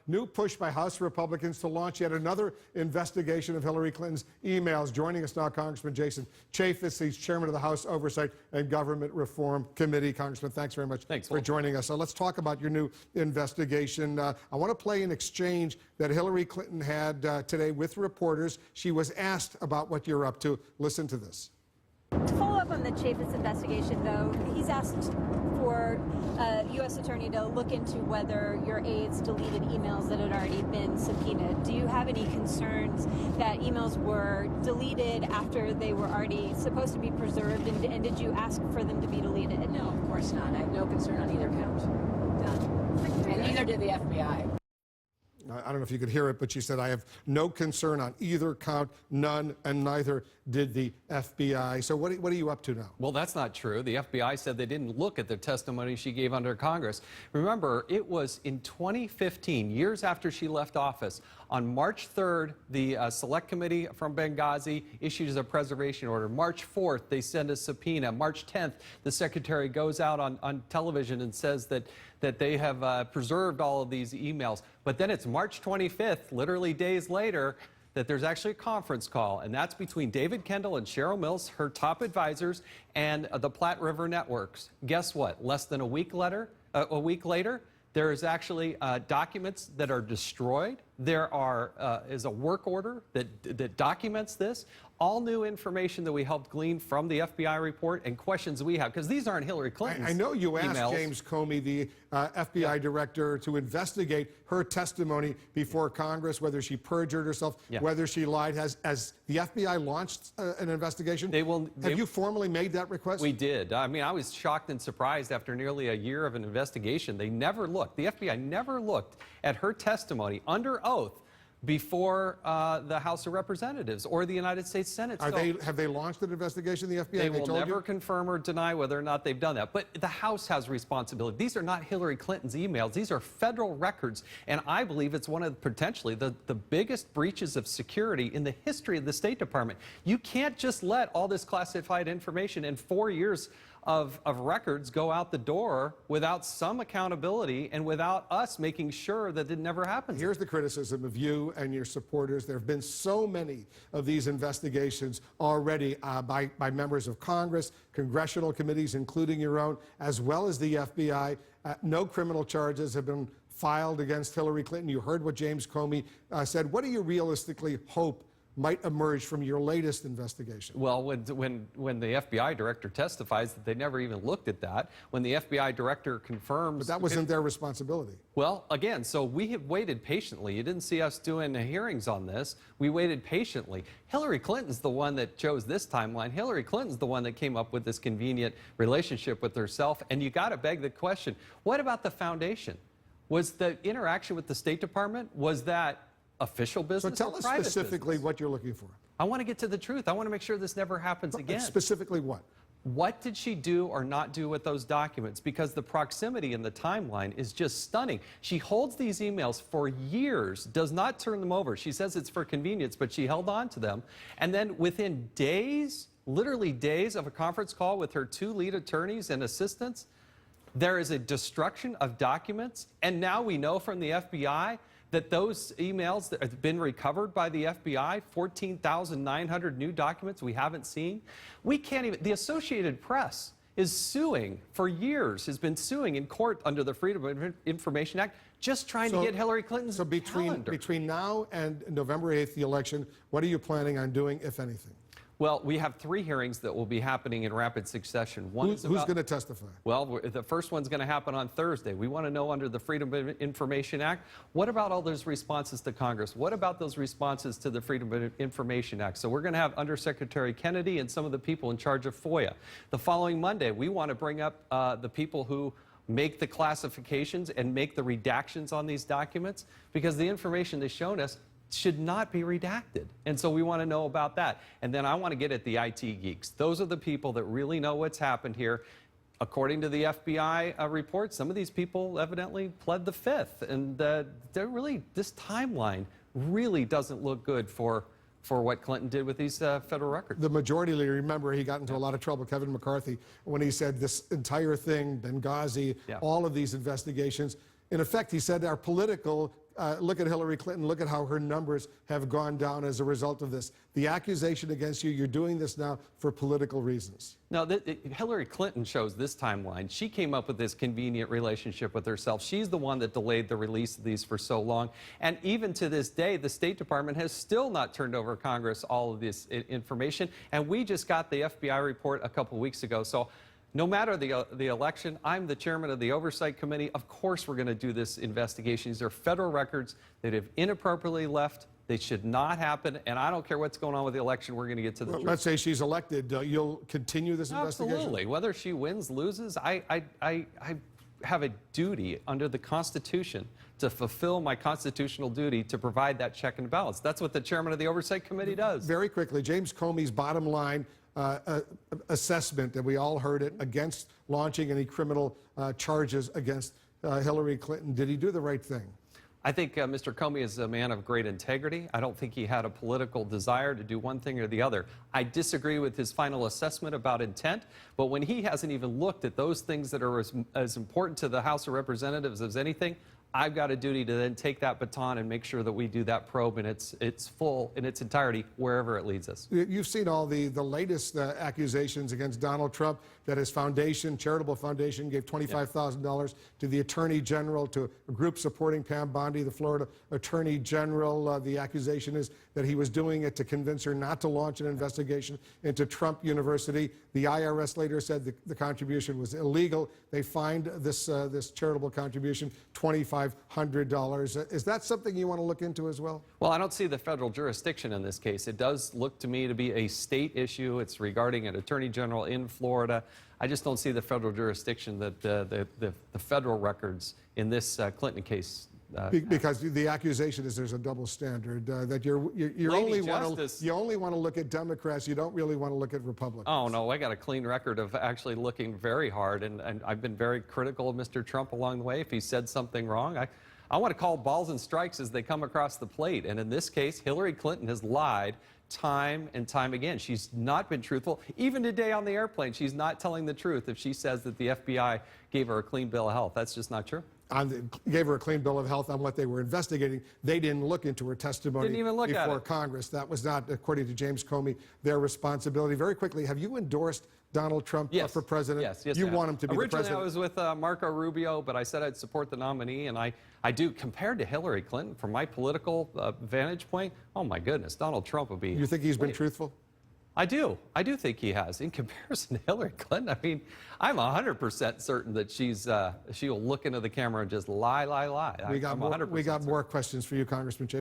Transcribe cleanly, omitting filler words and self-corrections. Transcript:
new push by House Republicans to launch yet another investigation of Hillary Clinton's emails. Joining us now, Congressman Jason Chaffetz. He's chairman of the House Oversight and Government Reform Committee. Congressman, thanks very much for joining us. So let's talk about your new investigation. I want to play an exchange that Hillary Clinton had today with reporters. She was asked about what you're up to. Listen to this. To follow up on the Chaffetz investigation, though, he's asked for a U.S. attorney to look into whether your aides deleted emails that had already been subpoenaed. Do you have any concerns that emails were deleted after they were already supposed to be preserved, and did you ask for them to be deleted? No, of course not. I have no concern on either count. None. And neither did the FBI. I don't know if you could hear it, but she said, I have no concern on either count, none, and neither did the FBI. So what are you up to now? Well, that's not true. The FBI said they didn't look at the testimony she gave under Congress. Remember, it was in 2015, years after she left office. On March 3rd, the Select Committee from Benghazi issues a preservation order. March 4th, they send a subpoena. March 10th, the secretary goes out on television and says that they have preserved all of these emails. But then it's March 25th, literally days later, that there's actually a conference call, and that's between David Kendall and Cheryl Mills, her top advisors, and the Platte River Networks. Guess what? Less than a week later, there is actually documents that are destroyed. There is a work order that documents this. All new information that we helped glean from the FBI report and questions we have, because these aren't Hillary Clinton's I know you asked emails. James Comey, the FBI director, to investigate her testimony before Congress, whether she perjured herself, whether she lied. Has the FBI launched an investigation? Have you formally made that request? We did. I mean, I was shocked and surprised after nearly a year of an investigation. They never looked. The FBI never looked at her testimony under oath before the House of Representatives or the United States Senate. Have they launched an investigation, the FBI? They will never confirm or deny whether or not they've done that. But the House has responsibility. These are not Hillary Clinton's emails. These are federal records. And I believe it's one of potentially the biggest breaches of security in the history of the State Department. You can't just let all this classified information in 4 years of records go out the door without some accountability and without us making sure that it never happens. Here's the criticism of you and your supporters. There have been so many of these investigations already by members of Congress, congressional committees, including your own, as well as the FBI. No criminal charges have been filed against Hillary Clinton. You heard what James Comey said. What do you realistically hope might emerge from your latest investigation? Well, when the FBI director testifies that they never even looked at that, when the FBI director confirms... But that wasn't their responsibility. Well, again, so we have waited patiently. You didn't see us doing hearings on this. We waited patiently. Hillary Clinton's the one that chose this timeline. Hillary Clinton's the one that came up with this convenient relationship with herself. And you got to beg the question, what about the foundation? Was the interaction with the State Department, was that official business? So tell us specifically what you're looking for. I want to get to the truth. I want to make sure this never happens again. Specifically what? What did she do or not do with those documents? Because the proximity in the timeline is just stunning. She holds these emails for years, does not turn them over. She says it's for convenience, but she held on to them. And then within days, literally days of a conference call with her two lead attorneys and assistants, there is a destruction of documents. And now we know from the FBI that those emails that have been recovered by the FBI, 14,900 new documents we haven't seen. We can't even, the Associated Press is suing for years, has been suing in court under the Freedom of Information Act, just trying to get Hillary Clinton's calendar. Between now and November 8th, the election, what are you planning on doing, if anything? Well, we have 3 hearings that will be happening in rapid succession. Who's going to testify? Well, the first one's going to happen on Thursday. We want to know under the Freedom of Information Act, what about all those responses to Congress? What about those responses to the Freedom of Information Act? So we're going to have Undersecretary Kennedy and some of the people in charge of FOIA. The following Monday, we want to bring up the people who make the classifications and make the redactions on these documents, because the information they've shown us should not be redacted. And so we want to know about that. And then I want to get at the IT geeks. Those are the people that really know what's happened here. According to the FBI report, some of these people evidently pled the fifth. And this timeline really doesn't look good for what Clinton did with these federal records. The majority leader, remember, he got into a lot of trouble, Kevin McCarthy, when he said this entire thing, Benghazi, all of these investigations, in effect, he said, are political, look at Hillary Clinton. Look at how her numbers have gone down as a result of this. The accusation against you, you're doing this now for political reasons. No, Hillary Clinton shows this timeline. She came up with this convenient relationship with herself. She's the one that delayed the release of these for so long. And even to this day, the State Department has still not turned over Congress all of this information. And we just got the FBI report a couple weeks ago. So no matter the election, I'm the chairman of the Oversight Committee. Of course we're going to do this investigation. These are federal records that have inappropriately left. They should not happen, and I don't care what's going on with the election. We're going to get to the truth. Let's say she's elected. You'll continue this investigation? Absolutely. Whether she wins, loses, I have a duty under the Constitution to fulfill my constitutional duty to provide that check and balance. That's what the chairman of the Oversight Committee does. Very quickly, James Comey's bottom line assessment, and we all heard it, against launching any criminal charges against Hillary Clinton. Did he do the right thing? I think Mr. Comey is a man of great integrity. I don't think he had a political desire to do one thing or the other. I disagree with his final assessment about intent, but when he hasn't even looked at those things that are as important to the House of Representatives as anything, I've got a duty to then take that baton and make sure that we do that probe in its full, in its entirety, wherever it leads us. You've seen all the latest accusations against Donald Trump, that his foundation, charitable foundation, gave $25,000 to the Attorney General, to a group supporting Pam Bondi, the Florida Attorney General. The accusation is that he was doing it to convince her not to launch an investigation into Trump University. The IRS later said the contribution was illegal. They fined this charitable contribution $2,500. Is that something you want to look into as well? Well, I don't see the federal jurisdiction in this case. It does look to me to be a state issue. It's regarding an attorney general in Florida. I just don't see the federal jurisdiction that the federal records in this Clinton case. Because the accusation is there's a double standard, that you only want to look at Democrats. You don't really want to look at Republicans. Oh, no, I got a clean record of actually looking very hard, and I've been very critical of Mr. Trump along the way. If he said something wrong, I want to call balls and strikes as they come across the plate. And in this case, Hillary Clinton has lied time and time again. She's not been truthful. Even today on the airplane, she's not telling the truth if she says that the FBI gave her a clean bill of health. That's just not true. Gave her a clean bill of health on what they were investigating. They didn't look into her testimony Didn't even look before at it. Congress. That was not, according to James Comey, their responsibility. Very quickly, have you endorsed Donald Trump for president? Yes, you want him to be the president? Originally, I was with Marco Rubio, but I said I'd support the nominee, and I do. Compared to Hillary Clinton, from my political vantage point, oh my goodness, Donald Trump would be. You think he's been truthful? I do. I do think he has. In comparison to Hillary Clinton, I mean, I'm 100% certain that she'll look into the camera and just lie. We got more questions for you, Congressman Chaffetz.